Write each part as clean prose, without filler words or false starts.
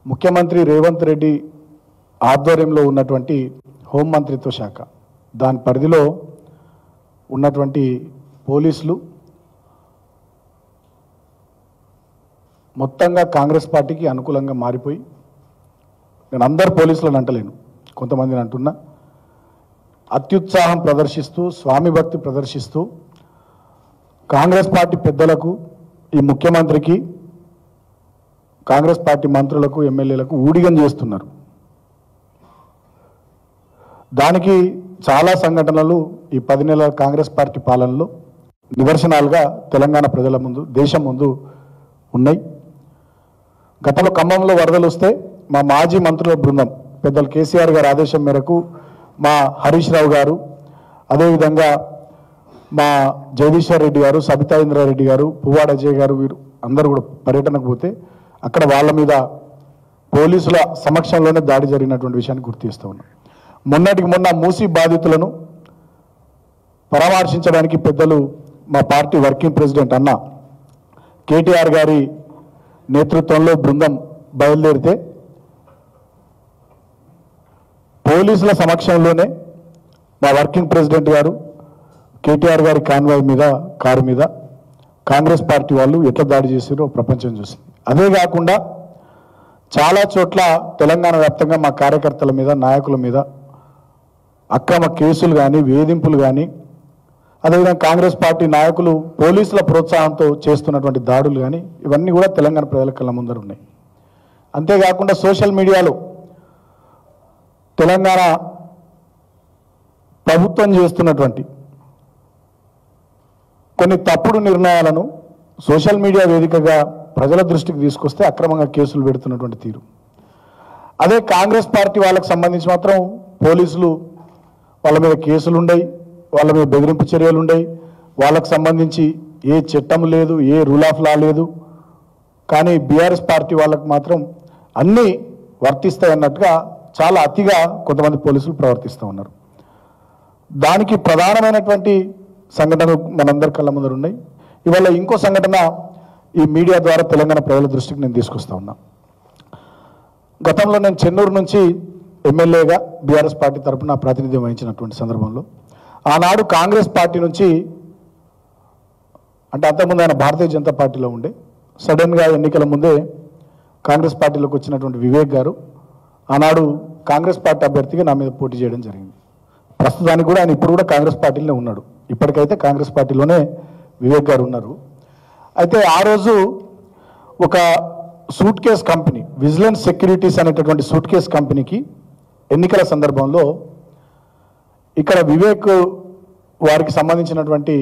ముఖ్యమంత్రి రేవంత్ రెడ్డి ఆధ్వర్యంలో ఉన్నటువంటి హోంమంత్రిత్వ శాఖ దాని పరిధిలో ఉన్నటువంటి పోలీసులు మొత్తంగా కాంగ్రెస్ పార్టీకి అనుకూలంగా మారిపోయి, నేను అందరు పోలీసులను అంటలేను, కొంతమందిని అంటున్నా, అత్యుత్సాహం ప్రదర్శిస్తూ స్వామి భక్తి ప్రదర్శిస్తూ కాంగ్రెస్ పార్టీ పెద్దలకు, ఈ ముఖ్యమంత్రికి, కాంగ్రెస్ పార్టీ మంత్రులకు, ఎమ్మెల్యేలకు ఊడిగం చేస్తున్నారు. దానికి చాలా సంఘటనలు ఈ 10 నెలల కాంగ్రెస్ పార్టీ పాలనలో నిదర్శనాలుగా తెలంగాణ ప్రజల ముందు, దేశం ముందు ఉన్నాయి. గతంలో ఖమ్మంలో వరదలు వస్తే మా మాజీ మంత్రుల బృందం పెద్దలు కేసీఆర్ గారి ఆదేశం మేరకు మా హరీష్ రావు గారు, అదేవిధంగా మా జగదీశ్వర్ రెడ్డి గారు, సబితా ఇంద్రారెడ్డి గారు, పువ్వాడ అజయ్ గారు, వీరు అందరూ కూడా పర్యటనకు పోతే అక్కడ వాళ్ళ మీద పోలీసుల సమక్షంలోనే దాడి జరిగినటువంటి విషయాన్ని గుర్తు చేస్తూ ఉన్నాం. మొన్నటికి మొన్న మూసీ బాధితులను పరామర్శించడానికి పెద్దలు మా పార్టీ వర్కింగ్ ప్రెసిడెంట్ అన్న కేటీఆర్ గారి నేతృత్వంలో బృందం బయలుదేరితే పోలీసుల సమక్షంలోనే మా వర్కింగ్ ప్రెసిడెంట్ గారు కేటీఆర్ గారి కాన్వాయ్ మీద, కారు మీద కాంగ్రెస్ పార్టీ వాళ్ళు ఎట్లా దాడి చేశారో ప్రపంచం చూసింది. అదే కాకుండా చాలా చోట్ల తెలంగాణ వ్యాప్తంగా మా కార్యకర్తల మీద, నాయకుల మీద అక్రమ కేసులు కానీ, వేధింపులు కానీ, అదేవిధంగా కాంగ్రెస్ పార్టీ నాయకులు పోలీసుల ప్రోత్సాహంతో చేస్తున్నటువంటి దాడులు కానీ, ఇవన్నీ కూడా తెలంగాణ ప్రజల కళ్ళ ముందర ఉన్నాయి. అంతేకాకుండా సోషల్ మీడియాలో తెలంగాణ ప్రభుత్వం చేస్తున్నటువంటి కొన్ని తప్పుడు నిర్ణయాలను సోషల్ మీడియా వేదికగా ప్రజల దృష్టికి తీసుకొస్తే అక్రమంగా కేసులు పెడుతున్నటువంటి తీరు. అదే కాంగ్రెస్ పార్టీ వాళ్ళకు సంబంధించి మాత్రం పోలీసులు వాళ్ళ మీద కేసులు ఉండయి, వాళ్ళ మీద బెదిరింపు చర్యలు ఉండయి, వాళ్ళకు సంబంధించి ఏ చట్టం లేదు, ఏ రూల్ ఆఫ్ లా లేదు. కానీ బీఆర్ఎస్ పార్టీ వాళ్ళకు మాత్రం అన్నీ వర్తిస్తాయి అన్నట్టుగా చాలా అతిగా కొంతమంది పోలీసులు ప్రవర్తిస్తూ ఉన్నారు. దానికి ప్రధానమైనటువంటి సంఘటనలు మనందరి కళ్ళ ముందర ఉన్నాయి. ఇవాళ ఇంకో సంఘటన ఈ మీడియా ద్వారా తెలంగాణ ప్రజల దృష్టికి నేను తీసుకొస్తా ఉన్నా. గతంలో నేను చెన్నూరు నుంచి ఎమ్మెల్యేగా బీఆర్ఎస్ పార్టీ తరఫున ప్రాతినిధ్యం వహించినటువంటి సందర్భంలో ఆనాడు కాంగ్రెస్ పార్టీ నుంచి, అంటే అంతకుముందు ఆయన భారతీయ జనతా పార్టీలో ఉండే, సడన్గా ఎన్నికల ముందే కాంగ్రెస్ పార్టీలోకి వచ్చినటువంటి వివేక్ గారు ఆనాడు కాంగ్రెస్ పార్టీ అభ్యర్థిగా నా మీద పోటీ చేయడం జరిగింది. ప్రస్తుతానికి కూడా ఆయన ఇప్పుడు కూడా కాంగ్రెస్ పార్టీలోనే ఉన్నాడు. ఇప్పటికైతే కాంగ్రెస్ పార్టీలోనే వివేక్ గారు ఉన్నారు. అయితే ఆ రోజు ఒక suit case company, vigilance securities అనేటటువంటి సూట్ కేస్ కంపెనీకి ఎన్నికల సందర్భంలో ఇక్కడ వివేక్ వారికి సంబంధించినటువంటి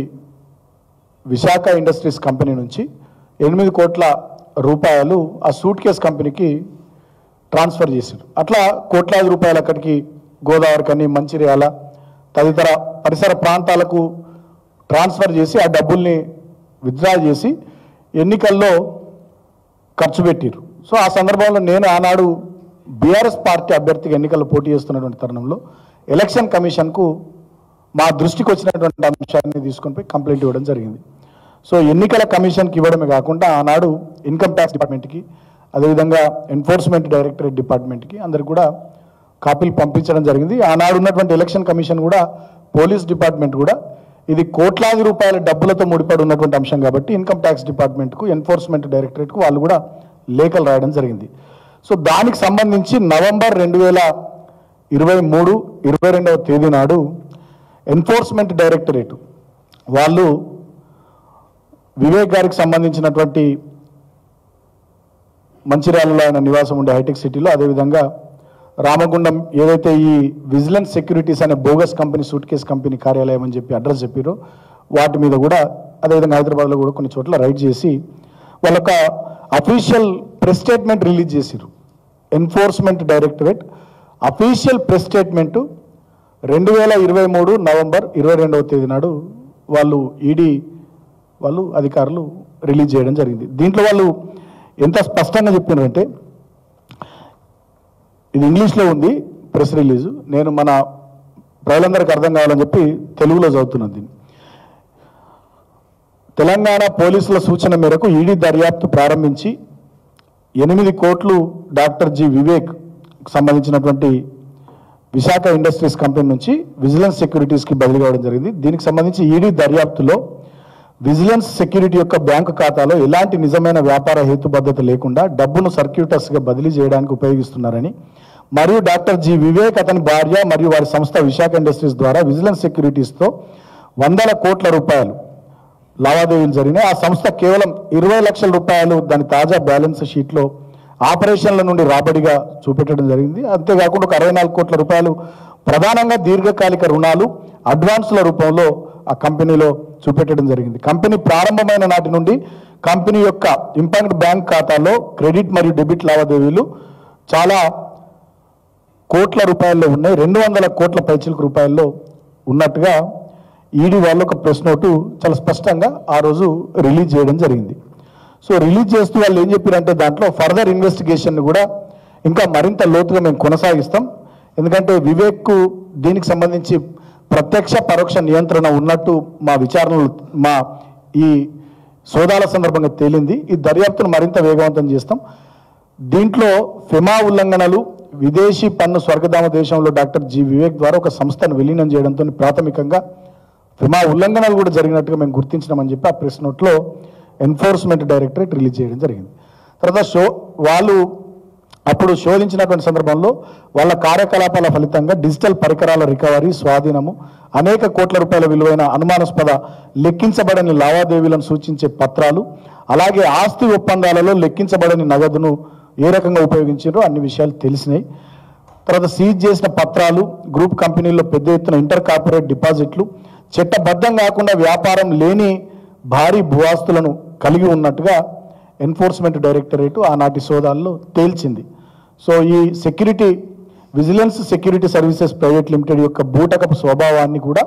విశాఖ ఇండస్ట్రీస్ కంపెనీ నుంచి 8 కోట్ల రూపాయలు ఆ సూట్ కేస్ కంపెనీకి ట్రాన్స్ఫర్ చేశారు. అట్లా కోట్లాది రూపాయలు అక్కడికి గోదావరికని, మంచిర్యాల తదితర పరిసర ప్రాంతాలకు ట్రాన్స్ఫర్ చేసి ఆ డబ్బుల్ని విత్డ్రా చేసి ఎన్నికల్లో ఖర్చు పెట్టారు. సో ఆ సందర్భంలో నేను ఆనాడు బీఆర్ఎస్ పార్టీ అభ్యర్థిగా ఎన్నికల్లో పోటీ చేస్తున్నటువంటి తరుణంలో ఎలక్షన్ కమిషన్కు మా దృష్టికి వచ్చినటువంటి అంశాన్ని తీసుకొని పోయి కంప్లైంట్ ఇవ్వడం జరిగింది. సో ఎన్నికల కమిషన్కి ఇవ్వడమే కాకుండా ఆనాడు ఇన్కమ్ ట్యాక్స్ డిపార్ట్మెంట్కి, అదేవిధంగా ఎన్ఫోర్స్మెంట్ డైరెక్టరేట్ డిపార్ట్మెంట్కి అందరికి కూడా కాపీలు పంపించడం జరిగింది. ఆనాడు ఉన్నటువంటి ఎలక్షన్ కమిషన్ కూడా, పోలీస్ డిపార్ట్మెంట్ కూడా ఇది కోట్లాది రూపాయల డబ్బులతో ముడిపడి ఉన్నటువంటి అంశం కాబట్టి ఇన్కమ్ ట్యాక్స్ డిపార్ట్మెంట్కు, ఎన్ఫోర్స్మెంట్ డైరెక్టరేట్కు వాళ్ళు కూడా లేఖలు రాయడం జరిగింది. సో దానికి సంబంధించి నవంబర్ 2023 22వ తేదీ నాడు ఎన్ఫోర్స్మెంట్ డైరెక్టరేట్ వాళ్ళు వివేక్ గారికి సంబంధించినటువంటి మంచిర్యాలలో ఆయన నివాసం ఉండే హైటెక్ సిటీలో, అదేవిధంగా రామగుండం ఏదైతే ఈ విజిలెన్స్ సెక్యూరిటీస్ అనే bogus company, suit case company కార్యాలయం అని చెప్పి అడ్రస్ చెప్పారో వాటి మీద కూడా, అదేవిధంగా హైదరాబాద్లో కూడా కొన్ని చోట్ల రైడ్ చేసి వాళ్ళొక అఫీషియల్ ప్రెస్ స్టేట్మెంట్ రిలీజ్ చేశారు. Enforcement directorate official press statement 2023 November 22వ తేదీ నాడు వాళ్ళు ఈడీ వాళ్ళు అధికారులు రిలీజ్ చేయడం జరిగింది. దీంట్లో వాళ్ళు ఎంత స్పష్టంగా చెప్పినారంటే, ఇది ఇంగ్లీష్లో ఉంది ప్రెస్ రిలీజు, నేను మన ప్రజలందరికీ అర్థం కావాలని చెప్పి తెలుగులో చదువుతున్నాను దీన్ని. తెలంగాణ పోలీసుల సూచన మేరకు ఈడీ దర్యాప్తు ప్రారంభించి 8 కోట్లు డాక్టర్ జి వివేక్ సంబంధించినటువంటి విశాఖ ఇండస్ట్రీస్ కంపెనీ నుంచి విజిలెన్స్ సెక్యూరిటీస్కి బదిలీ కావడం జరిగింది. దీనికి సంబంధించి ఈడీ దర్యాప్తులో విజిలెన్స్ సెక్యూరిటీ యొక్క బ్యాంకు ఖాతాలో ఎలాంటి నిజమైన వ్యాపార హేతుబద్ధత లేకుండా డబ్బును సర్క్యూటర్స్గా బదిలీ చేయడానికి ఉపయోగిస్తున్నారని, మరియు డాక్టర్ జి వివేక్, అతని భార్య మరియు వారి సంస్థ విశాఖ ఇండస్ట్రీస్ ద్వారా విజిలెన్స్ సెక్యూరిటీస్తో 100 కోట్ల రూపాయలు లావాదేవీలు జరిగినాయి. ఆ సంస్థ కేవలం 20 లక్షల రూపాయలు దాని తాజా బ్యాలెన్స్ షీట్లో ఆపరేషన్ల నుండి రాబడిగా చూపెట్టడం జరిగింది. అంతేకాకుండా ఒక 64 కోట్ల రూపాయలు ప్రధానంగా దీర్ఘకాలిక రుణాలు అడ్వాన్స్ల రూపంలో ఆ కంపెనీలో చూపెట్టడం జరిగింది. కంపెనీ ప్రారంభమైన నాటి నుండి కంపెనీ యొక్క ఇంపాక్ట్ బ్యాంక్ ఖాతాలో క్రెడిట్ మరియు డెబిట్ లావాదేవీలు చాలా కోట్ల రూపాయల్లో ఉన్నాయి. 200 కోట్ల పైచిలకు రూపాయల్లో ఉన్నట్టుగా ఈడీ వాళ్ళు ఒక ప్రెస్ నోటు చాలా స్పష్టంగా ఆ రోజు రిలీజ్ చేయడం జరిగింది. సో రిలీజ్ చేస్తూ వాళ్ళు ఏం చెప్పారంటే దాంట్లో ఫర్దర్ ఇన్వెస్టిగేషన్ కూడా ఇంకా మరింత లోతుగా మేము కొనసాగిస్తాం. ఎందుకంటే వివేక్కు దీనికి సంబంధించి ప్రత్యక్ష పరోక్ష నియంత్రణ ఉన్నట్టు మా విచారణలు ఈ సోదాల సందర్భంగా తేలింది. ఈ దర్యాప్తును మరింత వేగవంతం చేస్తాం. దీంట్లో ఫెమా ఉల్లంఘనలు, విదేశీ పన్ను స్వర్గధామ దేశంలో డాక్టర్ జి వివేక్ ద్వారా ఒక సంస్థను విలీనం చేయడంతో ప్రాథమికంగా ఫెమా ఉల్లంఘనలు కూడా జరిగినట్టుగా మేము గుర్తించినామని చెప్పి ఆ ప్రెస్ నోట్లో ఎన్ఫోర్స్మెంట్ డైరెక్టరేట్ రిలీజ్ చేయడం జరిగింది. తర్వాత వాళ్ళు అప్పుడు శోధించినటువంటి సందర్భంలో వాళ్ళ కార్యకలాపాల ఫలితంగా డిజిటల్ పరికరాల రికవరీ, స్వాధీనము, అనేక కోట్ల రూపాయల విలువైన అనుమానాస్పద లెక్కించబడని లావాదేవీలను సూచించే పత్రాలు, అలాగే ఆస్తి ఒప్పందాలలో లెక్కించబడని నగదును ఏ రకంగా ఉపయోగించారో అన్ని విషయాలు తెలిసినాయి. తర్వాత సీజ్ చేసిన పత్రాలు, గ్రూప్ కంపెనీల్లో పెద్ద ఎత్తున ఇంటర్ కార్పొరేట్ డిపాజిట్లు, చట్టబద్ధం కాకుండా వ్యాపారం లేని భారీ భూ ఆస్తులను కలిగి ఉన్నట్టుగా ఎన్ఫోర్స్మెంట్ డైరెక్టరేట్ ఆనాటి సోదాల్లో తేల్చింది. సో ఈ vigilance security services private limited యొక్క బూటకపు స్వభావాన్ని కూడా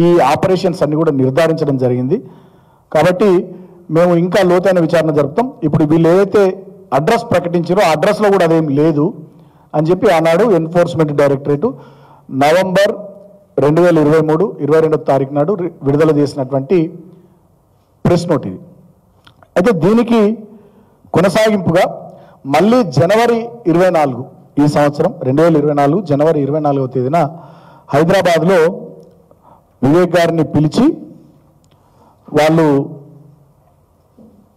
ఈ ఆపరేషన్స్ అన్ని కూడా నిర్ధారించడం జరిగింది. కాబట్టి మేము ఇంకా లోతైన విచారణ జరుపుతాం. ఇప్పుడు వీళ్ళు ఏదైతే అడ్రస్ ప్రకటించారో ఆ అడ్రస్లో కూడా అదేం లేదు అని చెప్పి ఆనాడు ఎన్ఫోర్స్మెంట్ డైరెక్టరేట్ నవంబర్ 2023 22వ తారీఖు నాడు విడుదల చేసినటువంటి ప్రెస్ నోట్ ఇది. అయితే దీనికి కొనసాగింపుగా మళ్ళీ జనవరి 24 ఈ సంవత్సరం 2024 జనవరి 24వ తేదీన హైదరాబాద్లో వివేక్ గారిని పిలిచి వాళ్ళు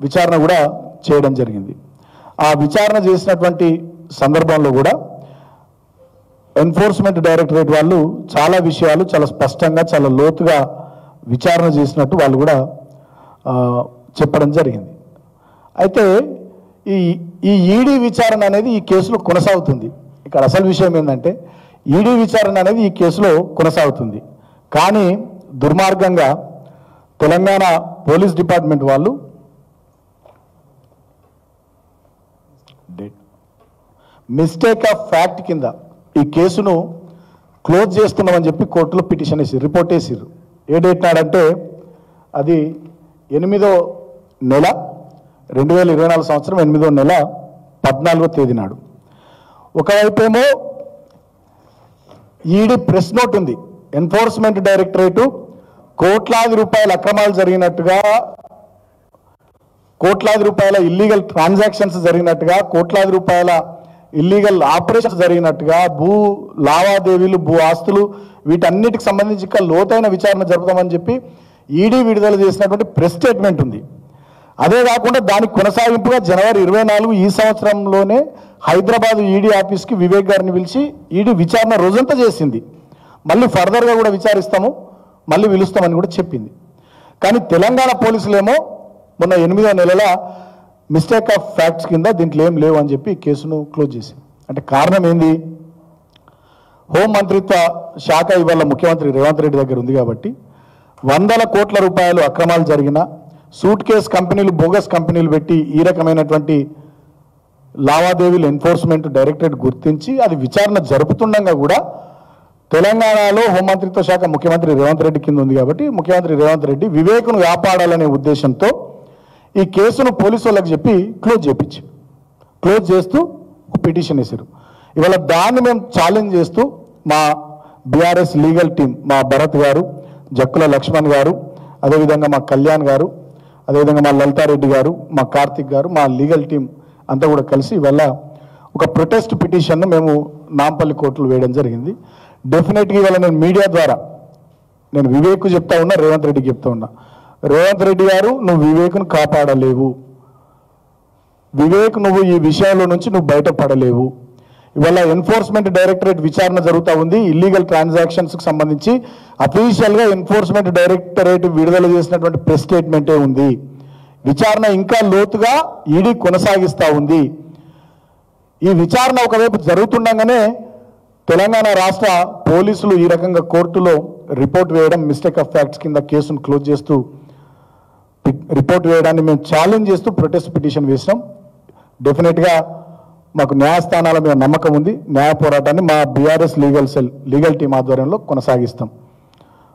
విచారణ కూడా చేయడం జరిగింది. ఆ విచారణ చేసినటువంటి సందర్భంలో కూడా ఎన్ఫోర్స్మెంట్ డైరెక్టరేట్ వాళ్ళు చాలా విషయాలు చాలా స్పష్టంగా చాలా లోతుగా విచారణ చేసినట్టు వాళ్ళు కూడా చెప్పడం జరిగింది. అయితే ఈ ఈడీ విచారణ అనేది ఈ కేసులో కొనసాగుతుంది. ఇక్కడ అసలు విషయం ఏంటంటే ఈడీ విచారణ అనేది ఈ కేసులో కొనసాగుతుంది. కానీ దుర్మార్గంగా తెలంగాణ పోలీస్ డిపార్ట్మెంట్ వాళ్ళు మిస్టేక్ ఆఫ్ ఫ్యాక్ట్ కింద ఈ కేసును క్లోజ్ చేస్తున్నామని చెప్పి కోర్టులో పిటిషన్ వేసి రిపోర్ట్ వేసిర్రు. ఏ డేట్ నాడంటే అది 8వ నెల 2024 సంవత్సరం 8వ నెల 14వ తేదీ నాడు. ఒకవైపేమో ఈడీ ప్రెస్ నోట్ ఉంది. ఎన్ఫోర్స్మెంట్ డైరెక్టరేటు కోట్లాది రూపాయల అక్రమాలు జరిగినట్టుగా, కోట్లాది రూపాయల ఇల్లీగల్ ట్రాన్సాక్షన్స్ జరిగినట్టుగా, కోట్లాది రూపాయల ఇల్లీగల్ ఆపరేషన్స్ జరిగినట్టుగా, భూ లావాదేవీలు, భూ ఆస్తులు, వీటన్నిటికి సంబంధించి లోతైన విచారణ జరుపుతామని చెప్పి ఈడీ విడుదల చేసినటువంటి ప్రెస్ స్టేట్మెంట్ ఉంది. అదే కాకుండా దానికి కొనసాగింపుగా జనవరి 24 ఈ సంవత్సరంలోనే హైదరాబాద్ ఈడీ ఆఫీస్కి వివేక్ గారిని పిలిచి ఈడీ విచారణ రోజంతా చేసింది. మళ్ళీ ఫర్దర్గా కూడా విచారిస్తాము, మళ్ళీ పిలుస్తామని కూడా చెప్పింది. కానీ తెలంగాణ పోలీసులేమో మొన్న 8వ నెలల మిస్టేక్ ఆఫ్ ఫ్యాక్ట్స్ కింద దీంట్లో ఏం లేవు అని చెప్పి కేసును క్లోజ్ చేసింది. అంటే కారణం ఏంది? హోంమంత్రిత్వ శాఖ ఇవాళ ముఖ్యమంత్రి రేవంత్ రెడ్డి దగ్గర ఉంది కాబట్టి 100 కోట్ల రూపాయలు అక్రమాలు జరిగిన సూట్ కేస్ కంపెనీలు, బోగస్ కంపెనీలు పెట్టి ఈ రకమైనటువంటి లావాదేవీలు ఎన్ఫోర్స్మెంట్ డైరెక్టరేట్ గుర్తించి అది విచారణ జరుపుతుండగా కూడా తెలంగాణలో హోంమంత్రిత్వ శాఖ ముఖ్యమంత్రి రేవంత్ రెడ్డి కింద ఉంది కాబట్టి ముఖ్యమంత్రి రేవంత్ రెడ్డి వివేక్ను కాపాడాలనే ఉద్దేశంతో ఈ కేసును పోలీసు వాళ్ళకి చెప్పి క్లోజ్ చేస్తూ ఒక పిటిషన్ వేశారు. ఇవాళ దాన్ని మేము ఛాలెంజ్ చేస్తూ మా బీఆర్ఎస్ లీగల్ టీం, మా భరత్ గారు, జక్కుల లక్ష్మణ్ గారు, అదేవిధంగా మా కళ్యాణ్ గారు, అదేవిధంగా మా లలితారెడ్డి గారు, మా కార్తిక్ గారు, మా లీగల్ టీం అంతా కూడా కలిసి ఇవాళ ఒక ప్రొటెస్ట్ పిటిషన్ను మేము నాంపల్లి కోర్టులో వేయడం జరిగింది. డెఫినెట్గా ఇవాళ నేను మీడియా ద్వారా నేను వివేక్ చెప్తా ఉన్నా, రేవంత్ రెడ్డికి చెప్తా ఉన్నా, రేవంత్ రెడ్డి గారు నువ్వు వివేక్ను కాపాడలేవు, వివేక్ నువ్వు ఈ విషయంలో నుంచి నువ్వు బయటపడలేవు. ఇవాళ ఎన్ఫోర్స్మెంట్ డైరెక్టరేట్ విచారణ జరుగుతూ ఉంది. ఇల్లీగల్ ట్రాన్సాక్షన్స్కి సంబంధించి అఫీషియల్గా ఎన్ఫోర్స్మెంట్ డైరెక్టరేట్ విడుదల చేసినటువంటి ప్రెస్ స్టేట్మెంటే ఉంది. విచారణ ఇంకా లోతుగా ఈడీ కొనసాగిస్తూ ఉంది. ఈ విచారణ ఒకవైపు జరుగుతుండగానే తెలంగాణ రాష్ట్ర పోలీసులు ఈ రకంగా కోర్టులో రిపోర్ట్ వేయడం, మిస్టేక్ ఆఫ్ ఫ్యాక్ట్స్ కింద కేసును క్లోజ్ చేస్తూ రిపోర్ట్ వేయడాన్ని మేము ఛాలెంజ్ చేస్తూ ప్రొటెస్ట్ పిటిషన్ వేసినాం. డెఫినెట్గా మాకు న్యాయస్థానాల మీద నమ్మకం ఉంది. న్యాయ పోరాటాన్ని మా బీఆర్ఎస్ లీగల్ టీం ఆధ్వర్యంలో కొనసాగిస్తాం.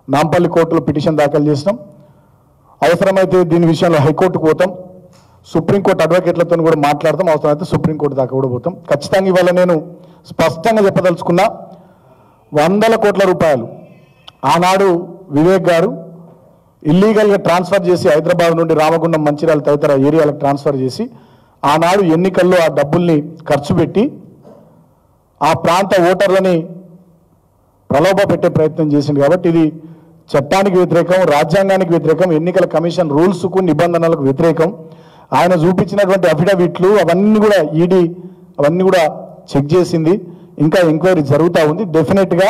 నాంపల్లి కోర్టులో పిటిషన్ దాఖలు చేసినాం. అవసరమైతే దీని విషయంలో హైకోర్టుకు పోతాం, సుప్రీంకోర్టు అడ్వకేట్లతో కూడా మాట్లాడతాం, అవసరమైతే సుప్రీంకోర్టు దాకా కూడా పోతాం. ఖచ్చితంగా ఇవాళ నేను స్పష్టంగా చెప్పదలుచుకున్నా, 100 కోట్ల రూపాయలు ఆనాడు వివేక్ గారు ఇల్లీగల్గా ట్రాన్స్ఫర్ చేసి హైదరాబాద్ నుండి రామగుండం, మంచిర్యాల తదితర ఏరియాలకు ట్రాన్స్ఫర్ చేసి ఆనాడు ఎన్నికల్లో ఆ డబ్బుల్ని ఖర్చు పెట్టి ఆ ప్రాంత ఓటర్లని ప్రలోభ పెట్టే ప్రయత్నం చేసింది. కాబట్టి ఇది చట్టానికి వ్యతిరేకం, రాజ్యాంగానికి వ్యతిరేకం, ఎన్నికల కమిషన్ రూల్స్కు నిబంధనలకు వ్యతిరేకం. ఆయన చూపించినటువంటి అఫిడవిట్లు అవన్నీ కూడా ఈడీ అవన్నీ కూడా చెక్ చేసింది. ఇంకా ఎంక్వైరీ జరుగుతూ ఉంది. డెఫినెట్గా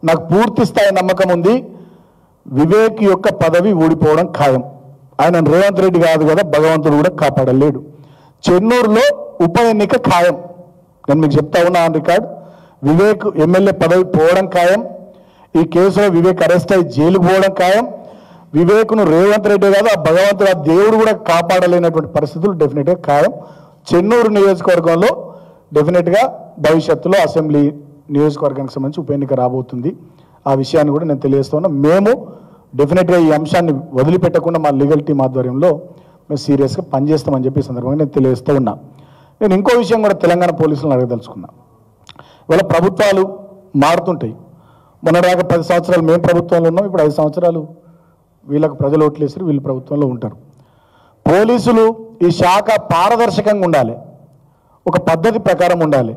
నాకు పూర్తి స్థాయి నమ్మకం ఉంది, వివేక్ యొక్క పదవి ఊడిపోవడం ఖాయం. ఆయన రేవంత్ రెడ్డి కాదు కదా, భగవంతుడు కూడా కాపాడలేడు. చెన్నూరులో ఉప ఎన్నిక ఖాయం. నేను మీకు చెప్తా ఉన్నా ఆన్ రికార్డ్, వివేక్ ఎమ్మెల్యే పదవి పోవడం ఖాయం. ఈ కేసులో వివేక్ అరెస్ట్ అయ్యి జైలుకు పోవడం ఖాయం. వివేక్ను రేవంత్ రెడ్డి కాదు, ఆ భగవంతుడు, ఆ దేవుడు కూడా కాపాడలేనటువంటి పరిస్థితులు డెఫినెట్గా ఖాయం. చెన్నూరు నియోజకవర్గంలో డెఫినెట్గా భవిష్యత్తులో అసెంబ్లీ నియోజకవర్గానికి సంబంధించి ఉప ఎన్నిక రాబోతుంది. ఆ విషయాన్ని కూడా నేను తెలియజేస్తూ ఉన్నా. మేము డెఫినెట్గా ఈ అంశాన్ని వదిలిపెట్టకుండా మా లీగల్ టీం ఆధ్వర్యంలో మేము సీరియస్గా పనిచేస్తామని చెప్పి సందర్భంగా నేను తెలియజేస్తూ ఉన్నా. నేను ఇంకో విషయం కూడా తెలంగాణ పోలీసులను అడగదలుచుకున్నా. ఇవాళ ప్రభుత్వాలు మారుతుంటాయి. మొన్నదాకా 10 సంవత్సరాలు మేము ప్రభుత్వంలో ఉన్నాం, ఇప్పుడు 5 సంవత్సరాలు వీళ్ళకు ప్రజలు ఓట్లేసి వీళ్ళు ప్రభుత్వంలో ఉంటారు. పోలీసులు ఈ శాఖ పారదర్శకంగా ఉండాలి, ఒక పద్ధతి ప్రకారం ఉండాలి,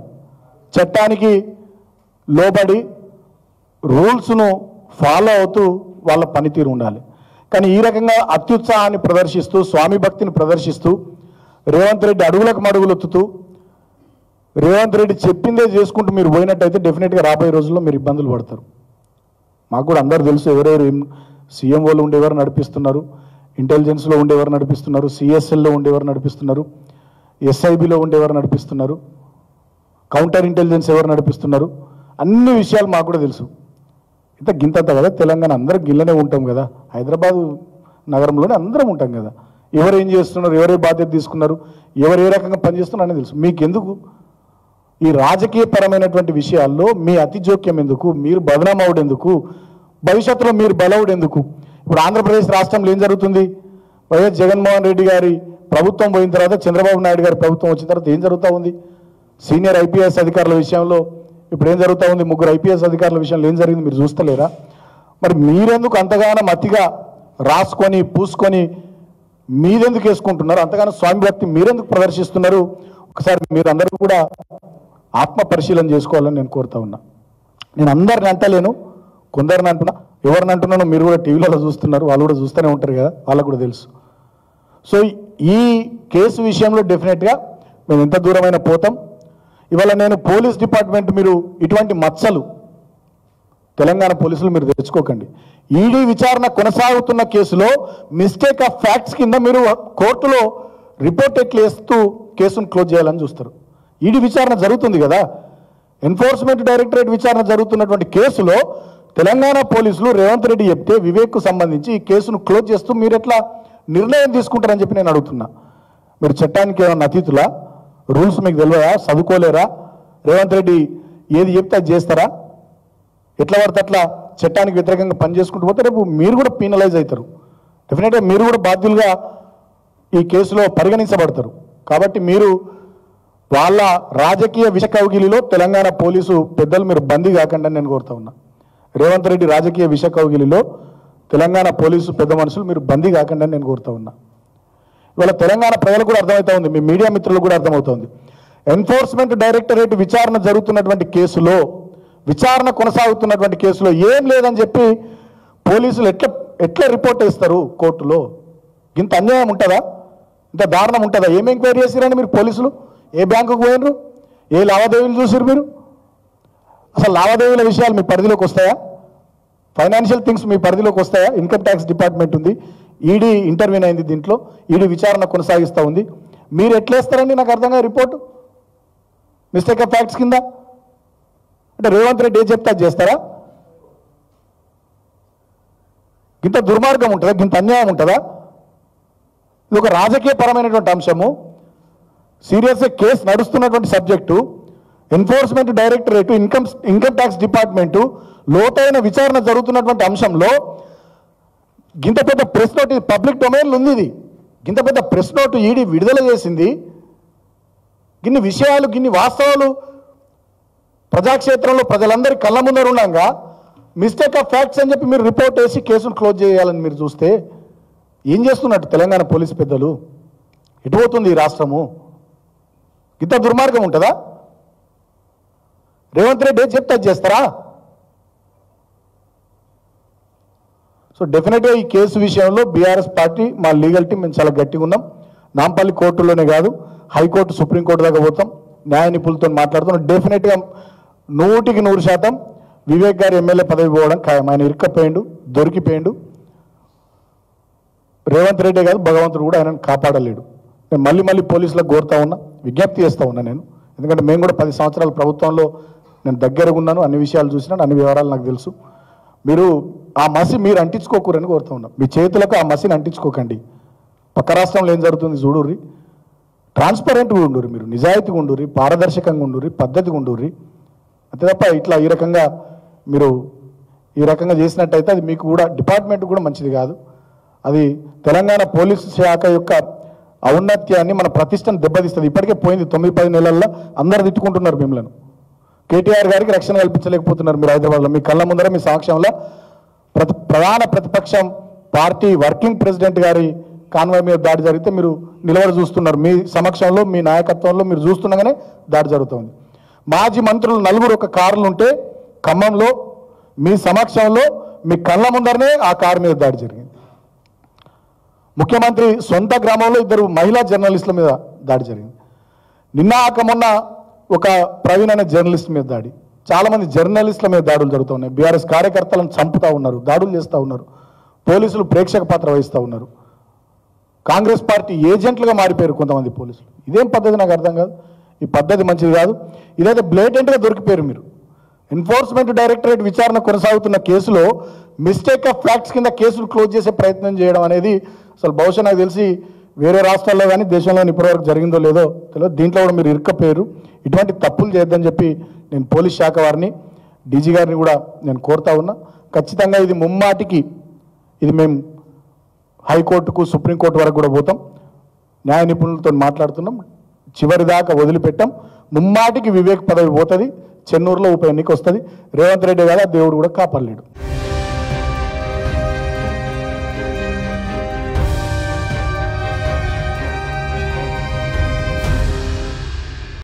చట్టానికి లోబడి రూల్స్ను ఫాలో అవుతూ వాళ్ళ పనితీరు ఉండాలి. కానీ ఈ రకంగా అత్యుత్సాహాన్ని ప్రదర్శిస్తూ, స్వామి భక్తిని ప్రదర్శిస్తూ, రేవంత్ రెడ్డి అడుగులకు మడుగులొత్తుతూ, రేవంత్ రెడ్డి చెప్పిందే చేసుకుంటూ మీరు పోయినట్టయితే డెఫినెట్గా రాబోయే రోజుల్లో మీరు ఇబ్బందులు పడతారు. మాకు కూడా అందరూ తెలుసు ఎవరెవరు సీఎంఓలు ఉండేవారు నడిపిస్తున్నారు, ఇంటెలిజెన్స్లో ఉండేవారు నడిపిస్తున్నారు, సిఎస్ఎల్లో ఉండేవారు నడిపిస్తున్నారు, ఎస్ఐబిలో ఉండేవారు నడిపిస్తున్నారు, కౌంటర్ ఇంటెలిజెన్స్ ఎవరు నడిపిస్తున్నారు, అన్ని విషయాలు మాకు కూడా తెలుసు. ఇంత గింతంత కదా, తెలంగాణ అందరం గిల్లనే ఉంటాం కదా, హైదరాబాదు నగరంలోనే అందరం ఉంటాం కదా. ఎవరు ఏం చేస్తున్నారు, ఎవరే బాధ్యత తీసుకున్నారు, ఎవరు ఏ రకంగా పనిచేస్తున్నారు అనేది తెలుసు. మీకెందుకు ఈ రాజకీయపరమైనటువంటి విషయాల్లో మీ అతి జోక్యం ఎందుకు, మీరు బదనామవుడు ఎందుకు, భవిష్యత్తులో మీరు బలవుడు ఎందుకు? ఇప్పుడు ఆంధ్రప్రదేశ్ రాష్ట్రంలో ఏం జరుగుతుంది? వైఎస్ జగన్మోహన్ రెడ్డి గారి ప్రభుత్వం పోయిన తర్వాత, చంద్రబాబు నాయుడు గారి ప్రభుత్వం వచ్చిన తర్వాత ఏం జరుగుతూ ఉంది? సీనియర్ ఐపీఎస్ అధికారుల విషయంలో ఇప్పుడు ఏం జరుగుతూ ఉంది? 3 ఐపీఎస్ అధికారుల విషయంలో ఏం జరిగింది మీరు చూస్తలేరా? మరి మీరెందుకు అంతగానో అతిగా రాసుకొని పూసుకొని మీరెందుకు వేసుకుంటున్నారు? అంతగానో స్వామి భక్తి మీరెందుకు ప్రదర్శిస్తున్నారు? ఒకసారి మీరందరూ కూడా ఆత్మ పరిశీలన చేసుకోవాలని నేను కోరుతా ఉన్నా. నేను అందరిని అంటలేను, కొందరిని అంటున్నా. ఎవరిని అంటున్నానో మీరు కూడా టీవీలలో చూస్తున్నారు, వాళ్ళు కూడా చూస్తూనే ఉంటారు కదా, వాళ్ళకు కూడా తెలుసు. సో ఈ కేసు విషయంలో డెఫినెట్గా మేము ఎంత దూరమైన పోతాం. ఇవాళ నేను పోలీస్ డిపార్ట్మెంట్, మీరు ఇటువంటి మచ్చలు తెలంగాణ పోలీసులు మీరు తెచ్చుకోకండి. ఈడీ విచారణ కొనసాగుతున్న కేసులో మిస్టేక్ ఆఫ్ ఫ్యాక్ట్స్ కింద మీరు కోర్టులో రిపోర్ట్ ఎట్లు వేస్తూ కేసును క్లోజ్ చేయాలని చూస్తారు. ఈడీ విచారణ జరుగుతుంది కదా, ఎన్ఫోర్స్మెంట్ డైరెక్టరేట్ విచారణ జరుగుతున్నటువంటి కేసులో తెలంగాణ పోలీసులు రేవంత్ రెడ్డి చెప్తే వివేక్కు సంబంధించి ఈ కేసును క్లోజ్ చేస్తూ మీరు ఎట్లా నిర్ణయం తీసుకుంటారని చెప్పి నేను అడుగుతున్నా. మీరు చట్టానికి ఏమన్నా అతీతులా? రూల్స్ మీకు తెలియదా? చదువుకోలేరా? రేవంత్ రెడ్డి ఏది చెప్తే అది చేస్తారా? ఎట్లా పడితే అట్లా చట్టానికి వ్యతిరేకంగా పనిచేసుకుంటూ పోతే రేపు మీరు కూడా పీనలైజ్ అవుతారు. డెఫినెట్గా మీరు కూడా బాధ్యులుగా ఈ కేసులో పరిగణించబడతారు. కాబట్టి మీరు వాళ్ళ రాజకీయ విష కౌగిలిలో తెలంగాణ పోలీసు పెద్దలు మీరు బందీ కాకుండా నేను కోరుతా ఉన్నా. రేవంత్ రెడ్డి రాజకీయ విష కౌగిలిలో తెలంగాణ పోలీసు పెద్ద మనుషులు మీరు బందీ కాకుండా నేను కోరుతా ఉన్నా. ఇవాళ తెలంగాణ ప్రజలకు కూడా అర్థమవుతా ఉంది, మీ మీడియా మిత్రులకు కూడా అర్థమవుతుంది. ఎన్ఫోర్స్మెంట్ డైరెక్టరేట్ విచారణ జరుగుతున్నటువంటి కేసులో, విచారణ కొనసాగుతున్నటువంటి కేసులో ఏం లేదని చెప్పి పోలీసులు ఎట్లా రిపోర్ట్ ఇస్తారు కోర్టులో? ఇంత అన్యాయం ఉంటుందా? ఇంత దారుణం ఉంటుందా? ఏం ఎంక్వైరీ చేసిరండి మీరు పోలీసులు? ఏ బ్యాంకుకు పోయినరు? ఏ లావాదేవీలు చూసిరు మీరు? అసలు లావాదేవీల విషయాలు మీ పరిధిలోకి వస్తాయా? ఫైనాన్షియల్ థింగ్స్ మీ పరిధిలోకి వస్తాయా? ఇన్కమ్ ట్యాక్స్ డిపార్ట్మెంట్ ఉంది, ఈడీ ఇంటర్వ్యూన్ అయింది, దీంట్లో ఈడీ విచారణ కొనసాగిస్తూ ఉంది. మీరు ఎట్లేస్తారండి? నాకు అర్థంగా రిపోర్టు మిస్టేక్ ఆఫ్ ఫ్యాక్ట్స్ కింద. అంటే రేవంత్ రెడ్డి ఏం చెప్తే అది చేస్తారా? ఇంత దుర్మార్గం ఉంటుందా? ఇంత అన్యాయం ఉంటుందా? ఇది ఒక రాజకీయ పరమైనటువంటి అంశము, సీరియస్గా కేసు నడుస్తున్నటువంటి subject. Enforcement directorate, income tax department లోతైన విచారణ జరుగుతున్నటువంటి అంశంలో గింత పెద్ద ప్రెస్ నోట్, పబ్లిక్ డొమైన్లో ఉంది, ఇది గింత పెద్ద ప్రెస్ నోటు ఈడీ విడుదల చేసింది. గిన్ని విషయాలు, గిన్ని వాస్తవాలు ప్రజాక్షేత్రంలో ప్రజలందరి కళ్ళ ముందర ఉండగా మిస్టేక్ ఆఫ్ ఫ్యాక్ట్స్ అని చెప్పి మీరు రిపోర్ట్ వేసి కేసును క్లోజ్ చేయాలని మీరు చూస్తే ఏం చేస్తున్నట్టు తెలంగాణ పోలీసు పెద్దలు? ఎటుపోతుంది ఈ రాష్ట్రము? ఇంత దుర్మార్గం ఉంటుందా? రేవంత్ రెడ్డి ఏం చెప్తే అది చేస్తారా? సో డెఫినెట్గా ఈ కేసు విషయంలో బీఆర్ఎస్ పార్టీ, మా లీగల్ టీం మేము చాలా గట్టిగా ఉన్నాం. నాంపల్లి కోర్టులోనే కాదు, హైకోర్టు, సుప్రీంకోర్టు దాకా పోతాం, న్యాయ నిపుణులతో మాట్లాడుతున్నాం. డెఫినెట్గా 100% వివేక్ గారి ఎమ్మెల్యే పదవి పోవడం ఖాయం. ఆయన ఇరుక్కపోయిండు, దొరికిపోయిండు. రేవంత్ రెడ్డి కాదు, భగవంతుడు కూడా ఆయనను కాపాడలేడు. నేను మళ్ళీ పోలీసులకు కోరుతా ఉన్నా, విజ్ఞప్తి చేస్తూ ఉన్నా నేను. ఎందుకంటే మేము కూడా 10 సంవత్సరాల ప్రభుత్వంలో నేను దగ్గరగా ఉన్నాను, అన్ని విషయాలు చూసినాను, అన్ని వివరాలు నాకు తెలుసు. మీరు ఆ మసి మీరు అంటించుకోకూరని కోరుతా ఉన్నాం. మీ చేతులకు ఆ మసిని అంటించుకోకండి. పక్క రాష్ట్రంలో ఏం జరుగుతుంది చూడుర్రి. ట్రాన్స్పరెంట్గా ఉండుర్రి, మీరు నిజాయితీగా ఉండుర్రి, పారదర్శకంగా ఉండుర్రి, పద్ధతిగా ఉండుర్రి. అంతే తప్ప ఇట్లా ఈ రకంగా మీరు ఈ రకంగా చేసినట్టయితే అది మీకు కూడా, డిపార్ట్మెంట్ కూడా మంచిది కాదు. అది తెలంగాణ పోలీసు శాఖ యొక్క ఔన్నత్యాన్ని, మన ప్రతిష్టను దెబ్బతీస్తుంది. ఇప్పటికే పోయింది 9-10 నెలల్లో. అందరు తిట్టుకుంటున్నారు మిమ్మల్ని. కేటీఆర్ గారికి రక్షణ కల్పించలేకపోతున్నారు మీరు హైదరాబాద్లో. మీ కళ్ళ ముందర, మీ సమక్షంలో ప్రధాన ప్రతిపక్షం పార్టీ వర్కింగ్ ప్రెసిడెంట్ గారి కాన్వాయ్ మీద దాడి జరిగితే మీరు నిలబడి చూస్తున్నారు. మీ సమక్షంలో, మీ నాయకత్వంలో మీరు చూస్తుండగానే దాడి జరుగుతుంది. మాజీ మంత్రులు 4 ఒక కారులు ఉంటే ఖమ్మంలో మీ సమక్షంలో, మీ కళ్ళ ముందరనే ఆ కారు మీద దాడి జరిగింది. ముఖ్యమంత్రి సొంత గ్రామంలో 2 మహిళా జర్నలిస్టుల మీద దాడి జరిగింది. మొన్న ఒక ప్రవీణ్ అనే జర్నలిస్ట్ మీద దాడి. చాలామంది జర్నలిస్టుల మీద దాడులు జరుగుతూ ఉన్నాయి. బీఆర్ఎస్ కార్యకర్తలను చంపుతూ ఉన్నారు, దాడులు చేస్తూ ఉన్నారు. పోలీసులు ప్రేక్షక పాత్ర వహిస్తూ ఉన్నారు. కాంగ్రెస్ పార్టీ ఏజెంట్లుగా మారిపోయారు కొంతమంది పోలీసులు. ఇదేం పద్ధతి? నాకు అర్థం కాదు. ఈ పద్ధతి మంచిది కాదు. ఇదైతే బ్లేటెంట్గా దొరికిపోయారు మీరు. ఎన్ఫోర్స్మెంట్ డైరెక్టరేట్ విచారణ కొనసాగుతున్న కేసులో మిస్టేక్ ఆఫ్ ఫ్యాక్ట్స్ కింద కేసులు క్లోజ్ చేసే ప్రయత్నం చేయడం అనేది అసలు బహుశా నాకు తెలిసి వేరే రాష్ట్రాల్లో కానీ దేశంలో ఇప్పటివరకు జరిగిందో లేదో తెలియదు. దీంట్లో కూడా మీరు ఇరుక్కపోయారు. ఇటువంటి తప్పులు చేయొద్దని చెప్పి నేను పోలీస్ శాఖ వారిని, డీజీ గారిని కూడా నేను కోరుతా ఉన్నా. ఖచ్చితంగా ఇది ముమ్మాటికి ఇది మేము హైకోర్టుకు, సుప్రీంకోర్టు వరకు కూడా పోతాం. న్యాయ నిపుణులతో మాట్లాడుతున్నాం. చివరి దాకా వదిలిపెట్టాం. ముమ్మాటికి వివేక్ పదవి పోతుంది. చెన్నూరులో ఉప ఎన్నిక వస్తుంది. రేవంత్ రెడ్డి గారు దేవుడు కూడా కాపాడలేడు.